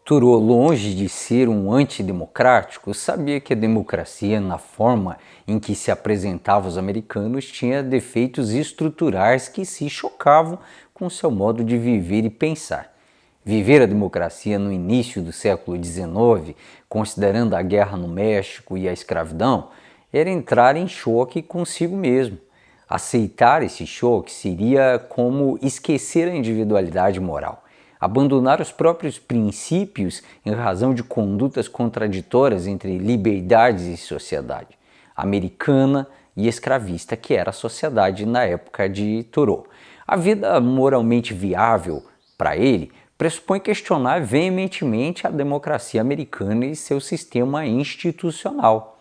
Thoreau, longe de ser um antidemocrático, sabia que a democracia, na forma em que se apresentava aos americanos, tinha defeitos estruturais que se chocavam com seu modo de viver e pensar. Viver a democracia no início do século XIX, considerando a guerra no México e a escravidão, era entrar em choque consigo mesmo. Aceitar esse choque seria como esquecer a individualidade moral. Abandonar os próprios princípios em razão de condutas contraditórias entre liberdades e sociedade americana e escravista, que era a sociedade na época de Thoreau. A vida moralmente viável para ele pressupõe questionar veementemente a democracia americana e seu sistema institucional.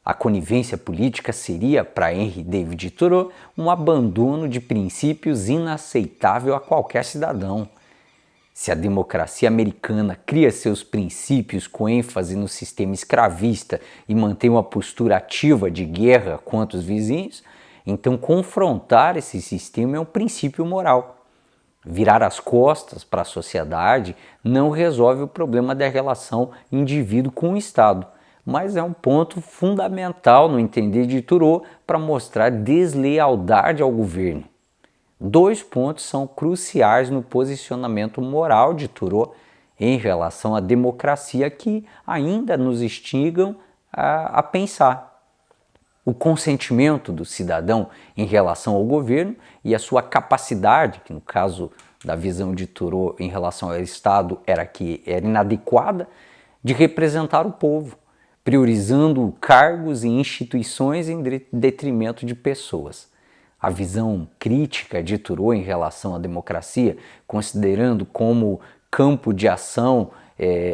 A conivência política seria, para Henry David Thoreau, um abandono de princípios inaceitável a qualquer cidadão. Se a democracia americana cria seus princípios com ênfase no sistema escravista e mantém uma postura ativa de guerra contra os vizinhos, então confrontar esse sistema é um princípio moral. Virar as costas para a sociedade não resolve o problema da relação indivíduo com o Estado, mas é um ponto fundamental no entender de Thoreau para mostrar deslealdade ao governo. Dois pontos são cruciais no posicionamento moral de Thoreau em relação à democracia que ainda nos instigam a pensar. O consentimento do cidadão em relação ao governo e a sua capacidade, que no caso da visão de Thoreau em relação ao Estado era inadequada, de representar o povo, priorizando cargos e instituições em detrimento de pessoas. A visão crítica de Thoreau em relação à democracia, considerando como campo de ação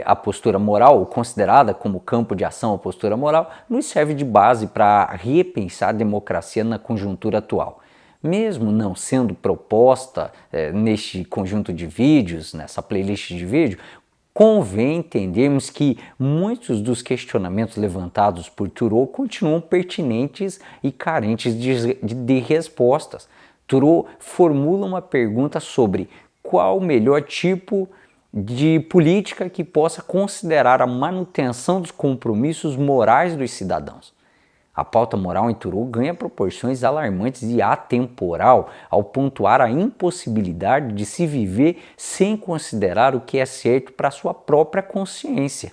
a postura moral, ou considerada como campo de ação a postura moral, nos serve de base para repensar a democracia na conjuntura atual. Mesmo não sendo proposta neste conjunto de vídeos, nessa playlist de vídeo, convém entendermos que muitos dos questionamentos levantados por Thoreau continuam pertinentes e carentes de respostas. Thoreau formula uma pergunta sobre qual o melhor tipo de política que possa considerar a manutenção dos compromissos morais dos cidadãos. A pauta moral em Thoreau ganha proporções alarmantes e atemporal ao pontuar a impossibilidade de se viver sem considerar o que é certo para a sua própria consciência.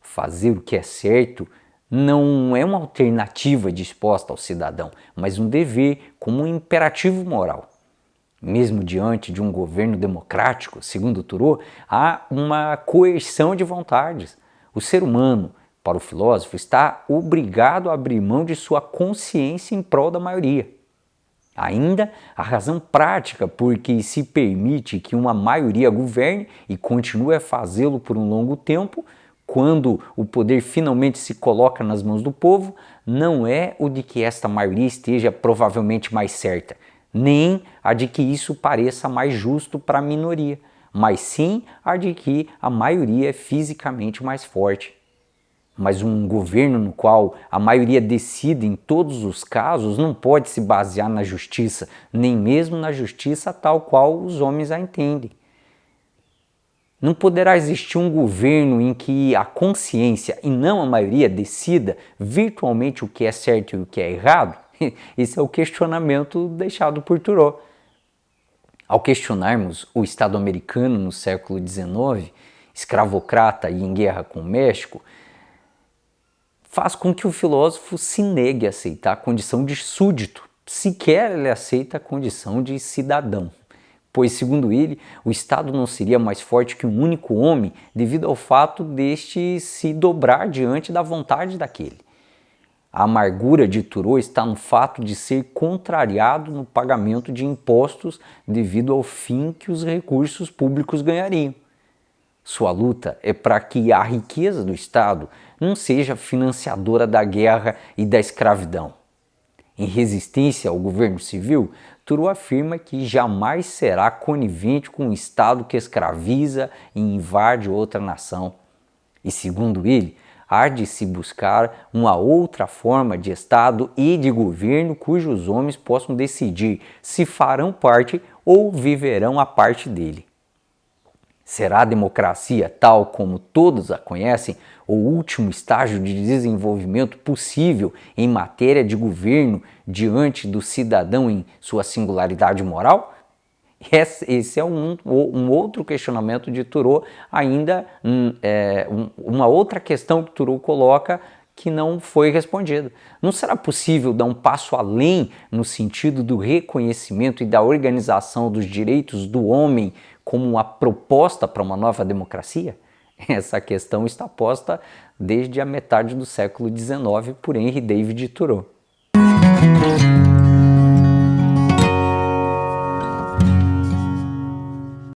Fazer o que é certo não é uma alternativa disposta ao cidadão, mas um dever como um imperativo moral. Mesmo diante de um governo democrático, segundo Thoreau, há uma coerção de vontades. O ser humano, para o filósofo, está obrigado a abrir mão de sua consciência em prol da maioria. Ainda, a razão prática por que se permite que uma maioria governe e continue a fazê-lo por um longo tempo, quando o poder finalmente se coloca nas mãos do povo, não é o de que esta maioria esteja provavelmente mais certa, nem a de que isso pareça mais justo para a minoria, mas sim a de que a maioria é fisicamente mais forte. Mas um governo no qual a maioria decide em todos os casos não pode se basear na justiça, nem mesmo na justiça tal qual os homens a entendem. Não poderá existir um governo em que a consciência e não a maioria decida virtualmente o que é certo e o que é errado? Esse é o questionamento deixado por Thoreau. Ao questionarmos o Estado americano no século XIX, escravocrata e em guerra com o México, faz com que o filósofo se negue a aceitar a condição de súdito, sequer ele aceita a condição de cidadão, pois, segundo ele, o Estado não seria mais forte que um único homem devido ao fato deste se dobrar diante da vontade daquele. A amargura de Thoreau está no fato de ser contrariado no pagamento de impostos devido ao fim que os recursos públicos ganhariam. Sua luta é para que a riqueza do Estado não seja financiadora da guerra e da escravidão. Em resistência ao governo civil, Thoreau afirma que jamais será conivente com um Estado que escraviza e invade outra nação. E, segundo ele, há de se buscar uma outra forma de Estado e de governo cujos homens possam decidir se farão parte ou viverão a parte dele. Será a democracia, tal como todos a conhecem, o último estágio de desenvolvimento possível em matéria de governo diante do cidadão em sua singularidade moral? Esse é um outro questionamento de Thoreau, ainda uma outra questão que Thoreau coloca que não foi respondida. Não será possível dar um passo além no sentido do reconhecimento e da organização dos direitos do homem como uma proposta para uma nova democracia? Essa questão está posta desde a metade do século XIX por Henry David Thoreau.